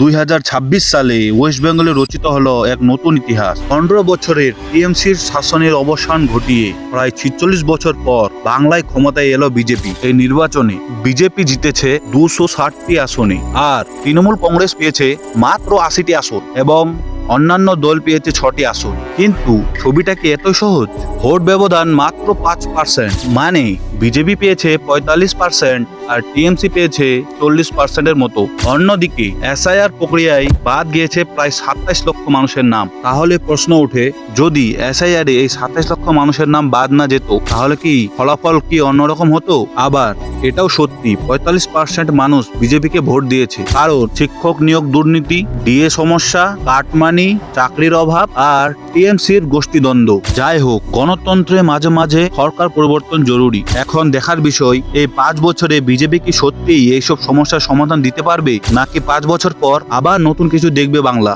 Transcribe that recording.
2026 সালে ওয়েস্ট বেঙ্গলে রচিত হলো এক নতুন ইতিহাস। 15 বছরের টিএমসির শাসনের অবসান ঘটিয়ে প্রায় 46 বছর পর বাংলায় ক্ষমতায় এলো বিজেপি। এই নির্বাচনে বিজেপি জিতেছে 260টি আসনে, আর তৃণমূল কংগ্রেস পেয়েছে মাত্র 80টি আসন এবং অন্যান্য দল পেয়েছে 6টি আসন। কিন্তু ছবিটা কি এতই সহজ? ভোট ব্যবধান মাত্র 5%, মানে বিজেপি পেয়েছে 45% আর টিএমসি পেয়েছে 40%-এর মতো। অন্যদিকে এসআইআর প্রক্রিয়ায় বাদ গিয়েছে প্রায় 27 লক্ষ মানুষের নাম। তাহলে প্রশ্ন ওঠে, যদি এসআইআর এই 27 লক্ষ মানুষের নাম বাদ না যেত, তাহলে কি ফলাফল কি অন্যরকম হতো? আবার এটাও সত্যি, 45% মানুষ বিজেপিকে ভোট দিয়েছে, কারণ শিক্ষক নিয়োগ দুর্নীতি, ডিএ সমস্যা, কাটমানি, চাকরির অভাব আর টিএমসির গোষ্ঠীদ্বন্দ্ব। যাই হোক, গণতন্ত্রে মাঝে মাঝে সরকার পরিবর্তন জরুরি। এখন দেখার বিষয়, এই 5 বছরে বিজেপি কি সত্যিই এইসব সমস্যার সমাধান দিতে পারবে, নাকি 5 বছর পর আবার নতুন কিছু দেখবে বাংলা।